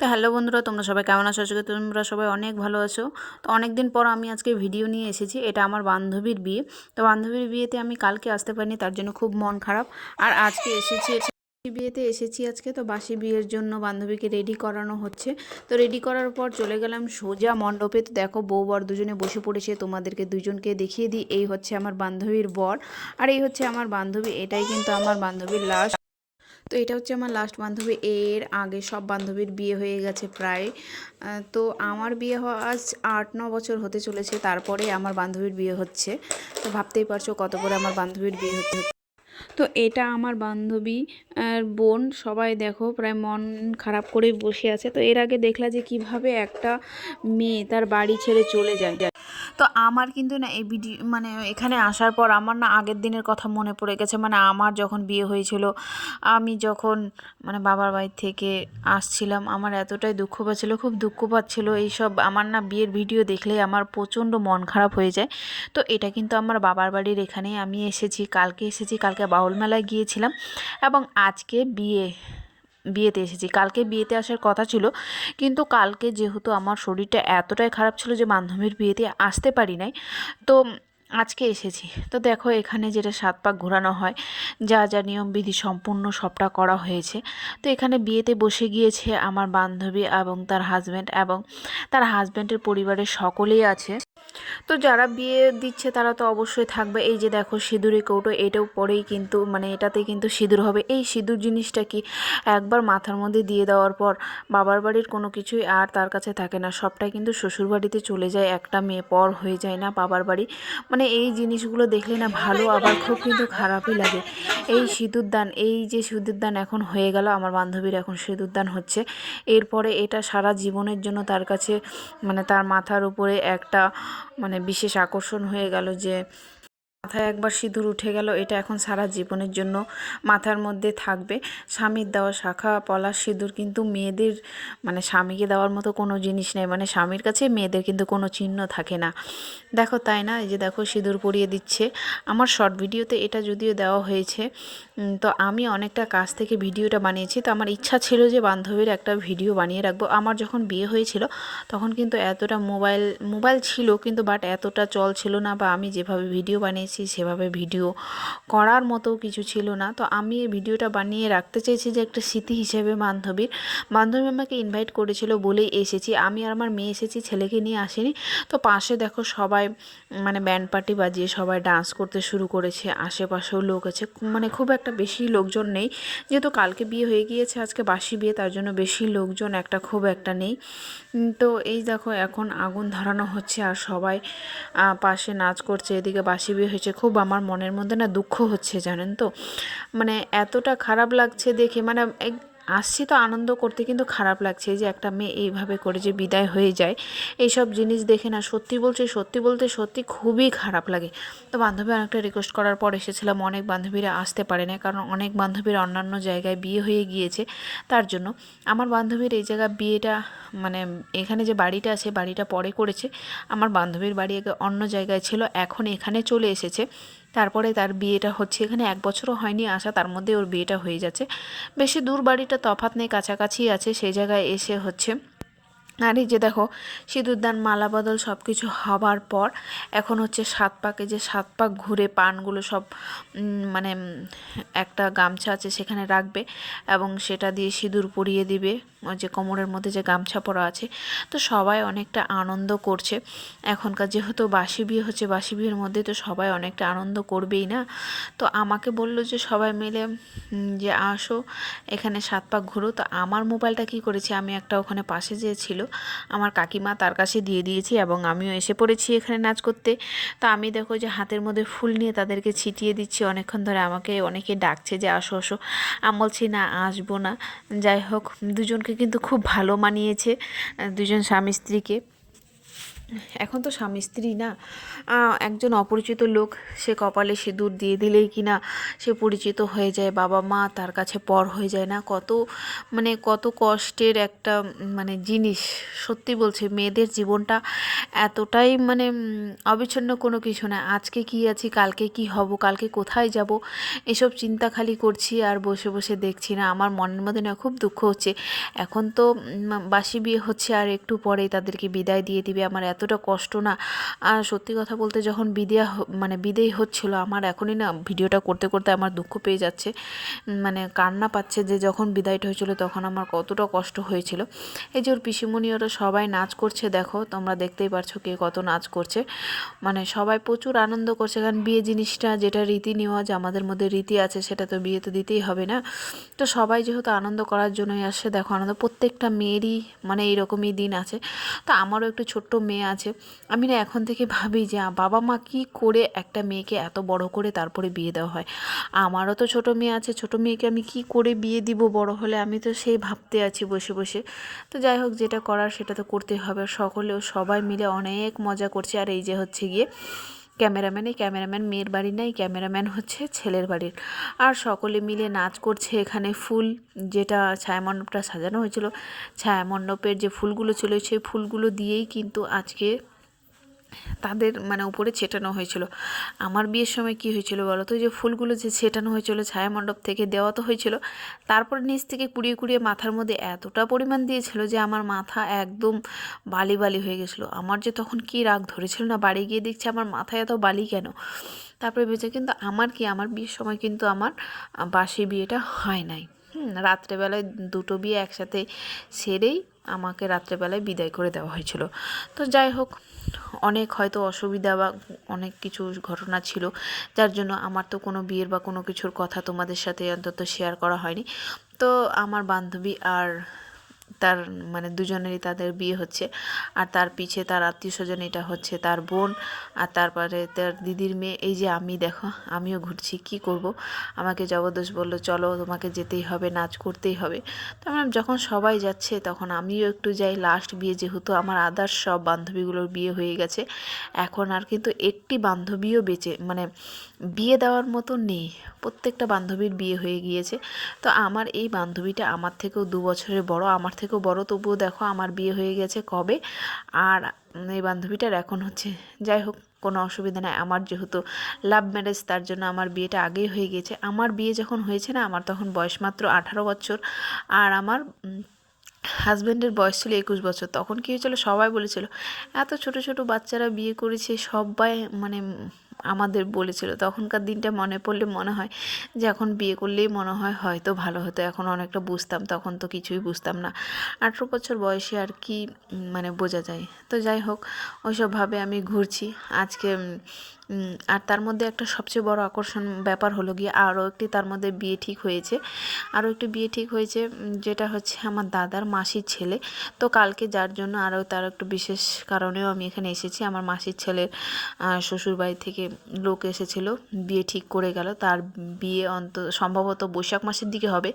তো হ্যালো বন্ধুরা, তোমরা সবাই কেমন আছো? আজকে তোমরা সবাই অনেক ভালো আছো। তো অনেক দিন পর আমি আজকে ভিডিও নিয়ে এসেছি। এটা আমার বান্ধবীর বিয়ে। তো বান্ধবীর বিয়েতে আমি কালকে আসতে পারিনি, তার জন্য খুব মন খারাপ। আর আজকে এসেছি, বিয়েতে এসেছি আজকে। তো বাসি বিয়ের জন্য বান্ধবীকে রেডি করানো হচ্ছে। তো রেডি করার পর চলে গেলাম সোজা মণ্ডপে। তো দেখো বউ বর দুজনে বসে পড়েছে, তোমাদেরকে দুজনকে দেখিয়ে দিই। এই হচ্ছে আমার বান্ধবীর বর আর এই হচ্ছে আমার বান্ধবী। এটাই কিন্তু আমার বান্ধবীর লাস্ট। তো এটা হচ্ছে আমার লাস্ট বান্ধবী। এর আগে সব বান্ধবীর বিয়ে হয়ে গেছে প্রায়। তো আমার বিয়ে হওয়া আজ 8-9 বছর হতে চলেছে, তারপরে আমার বান্ধবীর বিয়ে হচ্ছে। তো ভাবতেই পারছো কত করে আমার বান্ধবীর বিয়ে হতে। তো এটা আমার বান্ধবী আর বোন, সবাই দেখো প্রায় মন খারাপ করে বসে আছে। তো এর আগে দেখলা যে কিভাবে একটা মেয়ে তার বাড়ি ছেড়ে চলে যায়। তো আমার কিন্তু না এই ভিডিও মানে এখানে আসার পর আমার না আগের দিনের কথা মনে পড়ে গেছে। মানে আমার যখন বিয়ে হয়েছিল, আমি যখন মানে বাবার বাড়ি থেকে আসছিলাম, আমার এতটাই দুঃখ পাচ্ছিলো, খুব দুঃখ পাচ্ছিলো। এইসব আমার না বিয়ের ভিডিও দেখলেই আমার প্রচণ্ড মন খারাপ হয়ে যায়। তো এটা কিন্তু আমার বাবার বাড়ির এখানেই আমি এসেছি, কালকে বাউল মেলায় গিয়েছিলাম এবং আজকে বিয়েতে এসেছি। কালকে বিয়েতে আসার কথা ছিল, কিন্তু কালকে যেহেতু আমার শরীরটা এতটাই খারাপ ছিল যে বান্ধবীর বিয়েতে আসতে পারি নাই। তো আজকে এসেছি। তো দেখো এখানে যেটা 7 পাক ঘোরানো হয়, যা যা নিয়মবিধি সম্পূর্ণ সবটা করা হয়েছে। তো এখানে বিয়েতে বসে গিয়েছে আমার বান্ধবী এবং তার হাজব্যান্ড, এবং তার হাজব্যান্ডের পরিবারের সকলেই আছে। তো যারা বিয়ে দিচ্ছে তারা তো অবশ্যই থাকবে। এই যে দেখো সিঁদুরের কৌটো, এটাও পরেই কিন্তু মানে এটাতে কিন্তু সিঁদুর হবে। এই সিঁদুর জিনিসটা কি একবার মাথার মধ্যে দিয়ে দেওয়ার পর বাবার বাড়ির কোনো কিছুই আর তার কাছে থাকে না, সবটাই কিন্তু শ্বশুর বাড়িতে চলে যায়। একটা মেয়ে পর হয়ে যায় না বাবার বাড়ি। মানে এই জিনিসগুলো দেখলে না ভালো, আবার খুব কিন্তু খারাপই লাগে। এই সিঁদুরদান, এই যে সিঁদুরদান এখন হয়ে গেল আমার বান্ধবীর, এখন সিঁদুরদান হচ্ছে। এরপরে এটা সারা জীবনের জন্য তার কাছে মানে তার মাথার উপরে একটা মানে বিশেষ আকর্ষণ হয়ে গেল যে মাথায় একবার সিঁদুর উঠে গেল, এটা এখন সারা জীবনের জন্য মাথার মধ্যে থাকবে। স্বামীর দেওয়া শাখা পলা সিঁদুর কিন্তু মেয়েদের মানে স্বামীকে দেওয়ার মতো কোনো জিনিস নেই। মানে স্বামীর কাছে মেয়েদের কিন্তু কোনো চিহ্ন থাকে না, দেখো তাই না? এই যে দেখো সিঁদুর পরিয়ে দিচ্ছে। আমার শর্ট ভিডিওতে এটা যদিও দেওয়া হয়েছে, তো আমি অনেকটা কাছ থেকে ভিডিওটা বানিয়েছি। তো আমার ইচ্ছা ছিল যে বান্ধবীর একটা ভিডিও বানিয়ে রাখবো। আমার যখন বিয়ে হয়েছিল তখন কিন্তু এতটা মোবাইল ছিল, কিন্তু বাট এতটা চল ছিল না, বা আমি যেভাবে ভিডিও বানিয়েছি সেভাবে ভিডিও করার মতো কিছু ছিল না। তো আমি এই ভিডিওটা বানিয়ে রাখতে চেয়েছি যে একটা স্মৃতি হিসেবে। বান্ধবী আমাকে ইনভাইট করেছিল বলেই এসেছি। আমি আর আমার মেয়ে এসেছি, ছেলেকে নিয়ে আসিনি। তো পাশে দেখো সবাই মানে ব্যান্ড পার্টি বাজিয়ে সবাই ডান্স করতে শুরু করেছে। আশেপাশেও লোক আছে, মানে খুব একটা বেশি লোকজন নেই, যেহেতু কালকে বিয়ে হয়ে গিয়েছে, আজকে বাসি বিয়ে, তার জন্য বেশি লোকজন খুব একটা নেই। তো এই দেখো এখন আগুন ধরানো হচ্ছে আর সবাই পাশে নাচ করছে। এদিকে বাসি বিয়ে হয়েছে। খুব আমার মনের মধ্যে না দুঃখ হচ্ছে, জানেন তো? মানে এতটা খারাপ লাগছে দেখে, মানে আসছি তো আনন্দ করতে, কিন্তু খারাপ লাগছে যে একটা মেয়ে এইভাবে করে যে বিদায় হয়ে যায়। এইসব জিনিস দেখে না সত্যি বলতে সত্যি খুবই খারাপ লাগে। তো বান্ধবী অনেকটা রিকোয়েস্ট করার পর এসেছিলাম। অনেক বান্ধবীরা আসতে পারে না, কারণ অনেক বান্ধবীর অন্যান্য জায়গায় বিয়ে হয়ে গিয়েছে। তার জন্য আমার বান্ধবীর এই জায়গা বিয়েটা মানে এখানে যে বাড়িটা আছে, বাড়িটা পরে করেছে। আমার বান্ধবীর বাড়ি আগে অন্য জায়গায় ছিল, এখন এখানে চলে এসেছে। তারপরে তার বিয়েটা হচ্ছে এখানে, 1 বছরও হয়নি আসা, তার মধ্যে ওর বিয়েটা হয়ে যাচ্ছে। বেশি দূর বাড়িটা তফাৎ নেই, কাছাকাছি আছে, সেই জায়গায় এসে হচ্ছে। আর এই যে দেখো সিঁদুরদান মালা বদল সব কিছু হবার পর এখন হচ্ছে 7 পাকে, যে 7 পাক ঘুরে পানগুলো সব মানে একটা গামছা আছে সেখানে রাখবে এবং সেটা দিয়ে সিঁদুর পরিয়ে দিবে। ওই যে কোমরের মধ্যে যে গামছা পরা আছে। তো সবাই অনেকটা আনন্দ করছে এখনকার, যেহেতু বাসি বিয়ে হচ্ছে, বাসি বিয়ের মধ্যে তো সবাই অনেকটা আনন্দ করবেই না। তো আমাকে বলল যে সবাই মিলে যে আসো এখানে 7 পাক ঘুরো। তো আমার মোবাইলটা কি করেছি, আমি একটা ওখানে পাশে যে ছিল আমার কাকিমা, তার কাছে দিয়ে দিয়েছি এবং আমিও এসে পড়েছি এখানে নাচ করতে। তো আমি দেখো যে হাতের মধ্যে ফুল নিয়ে তাদেরকে ছিটিয়ে দিচ্ছি। অনেকক্ষণ ধরে আমাকে অনেকে ডাকছে যে আসো আসো, আমি বলছি না আসবো না। যাই হোক, দুজনকে কিন্তু খুব ভালো মানিয়েছে, দুজন স্বামী স্ত্রীকে। এখন তো স্বামী স্ত্রী না, একজন অপরিচিত লোক সে কপালে সিঁদুর দিয়ে দিলেই কি না সে পরিচিত হয়ে যায়, বাবা মা তার কাছে পর হয়ে যায় না। কত কষ্টের একটা মানে জিনিস। সত্যি বলছি, মেয়েদের জীবনটা এতটাই অবিচ্ছিন্ন কোনো কিছু না। আজকে কি আছি, কালকে কি হব, কালকে কোথায় যাব, এসব চিন্তা খালি করছি আর বসে বসে দেখছি না। আমার মনের মধ্যে না খুব দুঃখ হচ্ছে। এখন তো বাসি বিয়ে হচ্ছে আর একটু পরেই তাদেরকে বিদায় দিয়ে দিবে। আমার এতটা কষ্ট না, আর সত্যি কথা বলতে যখন বিদেয় হচ্ছিল, আমার এখনই না ভিডিওটা করতে করতে আমার দুঃখ পেয়ে যাচ্ছে, কান্না পাচ্ছে যে যখন বিদায়টা হয়েছিল তখন আমার কতটা কষ্ট হয়েছিল। এই যে ওর পিসিমণি ওরা সবাই নাচ করছে, দেখো তোমরা দেখতেই পারছো কে কত নাচ করছে। সবাই প্রচুর আনন্দ করছে, কারণ বিয়ে জিনিসটা যেটা রীতি নেওয়াজ আমাদের মধ্যে রীতি আছে, সেটা তো বিয়ে তো দিতেই হবে না। তো সবাই যেহেতু আনন্দ করার জন্যই আসছে, দেখো আনন্দ প্রত্যেকটা মেয়েরই এইরকমই দিন আছে। তো আমারও একটু ছোট্ট মেয়ে আছে। আমি না এখন থেকে ভাবি যে বাবা মা কী করে একটা মেয়েকে এত বড় করে তারপরে বিয়ে দেওয়া হয়। আমারও তো ছোট মেয়ে আছে, ছোট মেয়েকে আমি কি করে বিয়ে দিব বড় হলে, আমি তো সেই ভাবতে আছি বসে বসে। তো যাই হোক, যেটা করার সেটা তো করতেই হবে। সবাই মিলে অনেক মজা করছে। আর এই যে হচ্ছে গিয়ে ক্যামেরাম্যান মেয়ের বাড়ি নাই, ক্যামেরাম্যান হচ্ছে ছেলের বাড়ির। আর সকলে মিলে নাচ করছে। এখানে ফুল, যেটা ছায়ামণ্ডপটা সাজানো হয়েছিল, ছায়ামণ্ডপের যে ফুলগুলো ছিল সেই ফুলগুলো দিয়েই কিন্তু আজকে তাদের উপরে ছেটানো হয়েছিল। আমার বিয়ের সময় কি হয়েছিল বলো তো, যে ফুলগুলো যে ছেটানো হয়েছিল ছায়ামণ্ডপ থেকে দেওয়া তো হয়েছিল, তারপর নিচ থেকে কুড়িয়ে কুড়িয়ে মাথার মধ্যে এতটা পরিমাণ দিয়েছিল যে আমার মাথা একদম বালি বালি হয়ে গেছিলো। আমার যে তখন কি রাগ ধরেছিল না, বাড়ি গিয়ে দেখছি আমার মাথায় এত বালি কেন। তারপরে ভেবেছে কিন্তু আমার বিয়ের সময় কিন্তু আমার বাসি বিয়েটা হয় নাই। রাত্রেবেলায় দুটো বিয়ে একসাথে সেরেই আমাকে রাত্রেবেলায় বিদায় করে দেওয়া হয়েছিল। তো যাই হোক, অনেক হয়তো অসুবিধা বা অনেক কিছু ঘটনা ছিল, যার জন্য আমার তো কোনো বিয়ের বা কোনো কিছুর কথা তোমাদের সাথে অন্তত শেয়ার করা হয়নি। তো আমার বান্ধবী আর তার দুজনেরই তাদের বিয়ে হচ্ছে, আর তার পিছে তার আত্মীয় স্বজন, এটা হচ্ছে তার বোন, আর তারপরে তার দিদির মেয়ে। এই যে আমি, দেখো আমিও ঘুরছি, কি করব, আমাকে জবরদস্ত বললো চলো তোমাকে যেতেই হবে, নাচ করতেই হবে। তো যখন সবাই যাচ্ছে তখন আমিও একটু যাই। লাস্ট বিয়ে যেহেতু, আমার আদার্স সব বান্ধবীগুলোর বিয়ে হয়ে গেছে, এখন আর কিন্তু একটি বান্ধবীও বেঁচে বিয়ে দেওয়ার মতো নেই। প্রত্যেকটা বান্ধবীর বিয়ে হয়ে গিয়েছে। তো আমার এই বান্ধবীটা আমার থেকেও 2 বছরের বড়, আমার থেকেও বড়, তবুও দেখো আমার বিয়ে হয়ে গেছে কবে। আর এই বান্ধবীটার এখন হচ্ছে, যাই হোক কোনো অসুবিধা নেই। আমার যেহেতু লাভ ম্যারেজ, তার জন্য আমার বিয়েটা আগেই হয়ে গিয়েছে। আমার বিয়ে যখন হয়েছে না, আমার তখন বয়স মাত্র 18 বছর, আর আমার হাজব্যান্ডের বয়স ছিল 21 বছর। তখন কী হয়েছিল, সবাই বলেছিল এত ছোট ছোট বাচ্চারা বিয়ে করেছে, সবাই আমাদের বলেছিল। তখনকার দিনটা মনে পড়লে মনে হয় যে এখন বিয়ে করলেই মনে হয় হয়তো ভালো হতো, এখন অনেকটা বুঝতাম, তখন তো কিছুই বুঝতাম না। 18 বছর বয়সে আর কি বোঝা যায়। তো যাই হোক, ওইসবভাবে আমি ঘুরছি আজকে। আর তার মধ্যে একটা সবচেয়ে বড় আকর্ষণ ব্যাপার হলো গিয়ে আরও একটি তার মধ্যে বিয়ে ঠিক হয়েছে। আরও একটি বিয়ে ঠিক হয়েছে, যেটা হচ্ছে আমার দাদার মাসির ছেলে। তো কালকে যার জন্য আরও তার একটু বিশেষ কারণেও আমি এখানে এসেছি। আমার মাসির ছেলের শ্বশুরবাড়ি থেকে লোক এসেছিল, বিয়ে ঠিক করে গেল। তার বিয়ে সম্ভবত বৈশাখ মাসের দিকে হবে।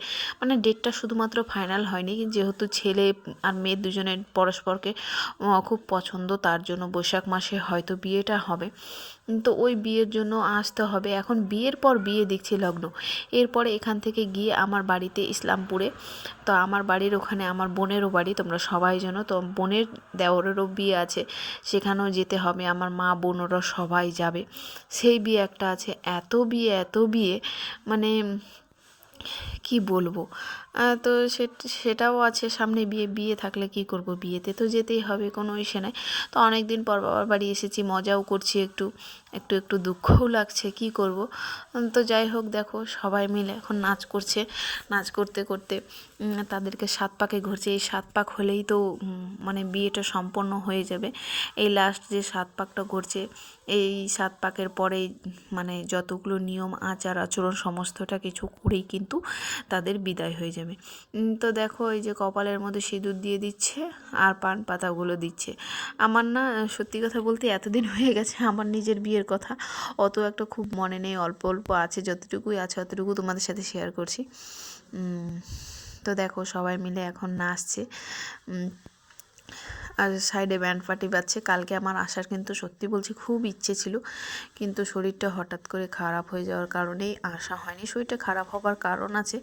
ডেটটা শুধুমাত্র ফাইনাল হয়নি, যেহেতু ছেলে আর মেয়ে দুজনের পরস্পরকে খুব পছন্দ, তার জন্য বৈশাখ মাসে হয়তো বিয়েটা হবে। তো ওই বিয়ের জন্য আসতে হবে। এখন বিয়ের পর বিয়ে দেখছি লগ্ন, এরপরে এখান থেকে গিয়ে আমার বাড়িতে ইসলামপুরে, তো আমার বাড়ির ওখানে আমার বোনেরও বাড়ি, তোমরা সবাই জানো। তো বোনের দেওরেরও বিয়ে আছে, সেখানেও যেতে হবে। আমার মা বোনরা সবাই যাবে, সেই বিয়ে একটা আছে। এত বিয়ে কি বলবো। তো সেটাও আছে সামনে। বিয়ে থাকলে কি করব, বিয়েতে তো যেতেই হবে, কোনো ইসে নাই। তো অনেক দিন পর বাবার বাড়ি এসেছি, মজাও করছি, একটু দুঃখও লাগছে, কি করব। তো যাই হোক, দেখো সবাই মিলে এখন নাচ করছে। নাচ করতে করতে তাদেরকে 7 পাকে ঘুরছে। এই 7 পাক হলেই তো বিয়েটা সম্পন্ন হয়ে যাবে। এই লাস্ট যে 7 পাকটা ঘুরছে, এই 7 পাকের পরেই যতগুলো নিয়ম আচার আচরণ সমস্তটা কিছু করেই কিন্তু তাদের বিদায় হয়ে যাবে। তো দেখো এই যে কপালের মধ্যে সিঁদুর দিয়ে দিচ্ছে আর পান পাতাগুলো দিচ্ছে। আমার না সত্যি কথা বলতে এতদিন হয়ে গেছে আমার নিজের বিয়ের কথা, অত একটা খুব মনে নেই, অল্প অল্প আছে, যতটুকুই আছে অতটুকু তোমাদের সাথে শেয়ার করছি। তো দেখো সবাই মিলে এখন নাচছে। আর সাইডে ব্যান্ড পার্টি বাজছে। কালকে আমার আসার কিন্তু সত্যি বলছি খুব ইচ্ছে ছিল, কিন্তু শরীরটা হঠাৎ করে খারাপ হয়ে যাওয়ার কারণেই আসা হয়নি। শরীরটা খারাপ হবার কারণ আছে,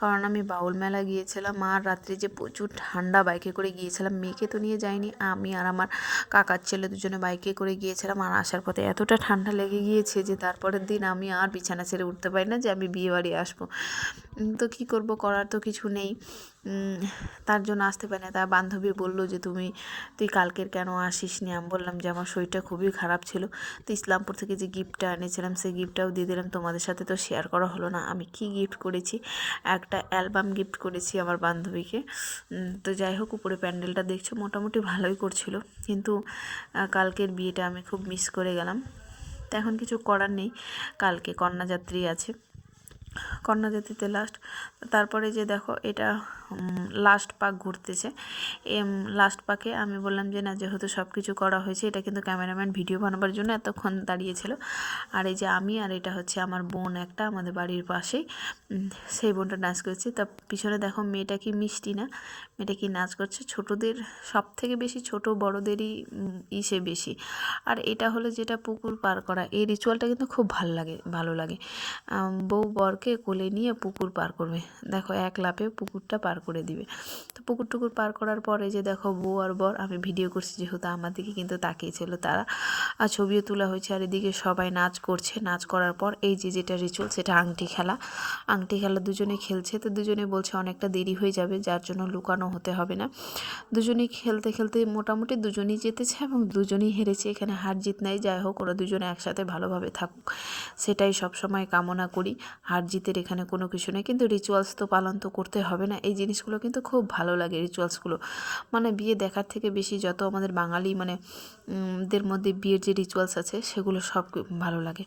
কারণ আমি বাউল মেলা গিয়েছিলাম আর রাত্রে যে প্রচুর ঠান্ডা, বাইকে করে গিয়েছিলাম। মেয়েকে তো নিয়ে যাইনি, আমি আর আমার কাকার ছেলে দুজনে বাইকে করে গিয়েছিলাম। আর আসার পথে এতটা ঠান্ডা লেগে গিয়েছে যে তারপরের দিন আমি আর বিছানা ছেড়ে উঠতে পারি না যে আমি বিয়ে বাড়ি আসবো। তো কী করব, করার তো কিছু নেই, তার জন্য আসতে পারি না। তার বান্ধবী বললো যে তুই কালকের কেন আসিস নি। আমি বললাম যে আমার শরীরটা খুবই খারাপ ছিল। তো ইসলামপুর থেকে যে গিফটটা এনেছিলাম সেই গিফটটাও দিয়ে দিলাম, তোমাদের সাথে তো শেয়ার করা হলো না আমি কি গিফট করেছি। একটা অ্যালবাম গিফট করেছি আমার বান্ধবীকে। তো যাই হোক, উপরে প্যান্ডেলটা দেখছো মোটামুটি ভালোই করছিল, কিন্তু কালকের বিয়েটা আমি খুব মিস করে গেলাম। তো এখন কিছু করার নেই, কালকে কন্যাযাত্রী আছে, কন্যাযাত্রীতে লাস্ট। তারপরে যে দেখো এটা লাস্ট পাক ঘুরতেছে। লাস্ট পাকে আমি বললাম যে না, যেহেতু সব কিছু করা হয়েছে, এটা কিন্তু ক্যামেরাম্যান ভিডিও বানাবার জন্য এতক্ষণ দাঁড়িয়েছিল। আর এই যে আমি, আর এটা হচ্ছে আমার বোন একটা আমাদের বাড়ির পাশেই, সেই বোনটা নাচ করছে। তা পিছনে দেখো মেয়েটা কি মিষ্টি না, মেয়েটা কি নাচ করছে। ছোটদের সব থেকে বেশি ছোট বড়দেরই ইসে বেশি। আর এটা হলো যেটা পুকুর পার করা, এই রিচুয়ালটা কিন্তু খুব ভালো লাগে। বউ বরকে কোলে নিয়ে পুকুর পার করবে, দেখো এক লাফে পুকুরটা পার করে দিবে। তো পুকুর টুকুর পার করার পরে যে দেখো বউ আর বর, আমি ভিডিও করছি যেহেতু আমার দিকে কিন্তু তাকিয়েছিল তারা, আর ছবিও তোলা হয়েছে। আর এদিকে সবাই নাচ করছে। নাচ করার পর এই যে যেটা রিচুয়াল, সেটা আংটি খেলা দুজনে খেলছে। তো দুজনে বলছে অনেকটা দেরি হয়ে যাবে, যার জন্য লুকানো হতে হবে না। দুজনেই খেলতে খেলতে মোটামুটি দুজনেই জিতেছে এবং দুজনেই হেরেছে, এখানে হার জিত নাই। যাই হোক, ওরা দুজনে একসাথে ভালোভাবে থাকুক, সেটাই সবসময় কামনা করি। হার জিতের এখানে কোনো কিছু নেই, কিন্তু রিচুয়ালস তো পালন তো করতে হবে না। এই জিনিসগুলো কিন্তু খুব ভালো লাগে, রিচুয়ালসগুলো। মানে বিয়ে দেখার থেকে বেশি যত আমাদের বাঙালি মানে দের মধ্যে বিয়ের যে রিচুয়ালস আছে সেগুলো সব ভালো লাগে।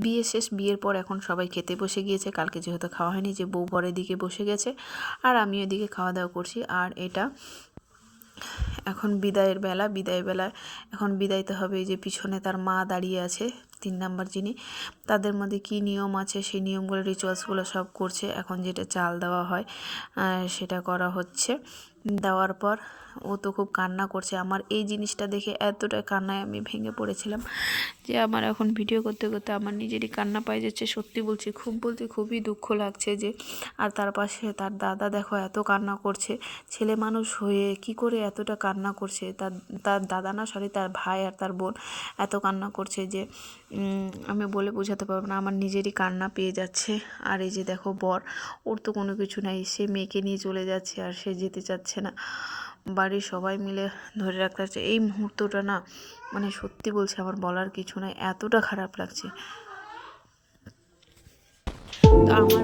বিয়ে শেষ, বিয়ের পর এখন সবাই খেতে বসে গিয়েছে। কালকে যেহেতু খাওয়া হয়নি, যে বউ বরের দিকে বসে গেছে আর আমি ওইদিকে খাওয়া দাওয়া করছি। আর এটা এখন বিদায়ের বেলায় এখন বিদায়তে হবে। এই যে পিছনে তার মা দাঁড়িয়ে আছে, 3 নাম্বার যিনি, তাদের মধ্যে কি নিয়ম আছে সেই নিয়মগুলো রিচুয়ালসগুলো সব করছে। এখন যেটা চাল দেওয়া হয় সেটা করা হচ্ছে। দেওয়ার পর ও তো খুব কান্না করছে। আমার এই জিনিসটা দেখে এতটা কান্নায় আমি ভেঙে পড়েছিলাম যে আমার এখন ভিডিও করতে করতে আমার নিজেরই কান্না পায়ে যাচ্ছে। সত্যি বলছি, খুবই দুঃখ লাগছে যে। আর তার পাশে তার দাদা দেখো এত কান্না করছে, ছেলে মানুষ হয়ে কি করে এতটা কান্না করছে। তার দাদা না, সরি, তার ভাই আর তার বোন এত কান্না করছে যে আমি বলে বোঝাতে পারবো না, আমার নিজেরই কান্না পেয়ে যাচ্ছে। আর এই যে দেখো বর, ওর তো কোনো কিছু নাই, সে মেয়েকে নিয়ে চলে যাচ্ছে আর সে যেতে চাচ্ছে না। বাড়ির সবাই মিলে ধরে রাখতে হচ্ছে এই মুহূর্তটা না, মানে সত্যি বলছি আমার বলার কিছু নাই, এতটা খারাপ লাগছে। তো আমার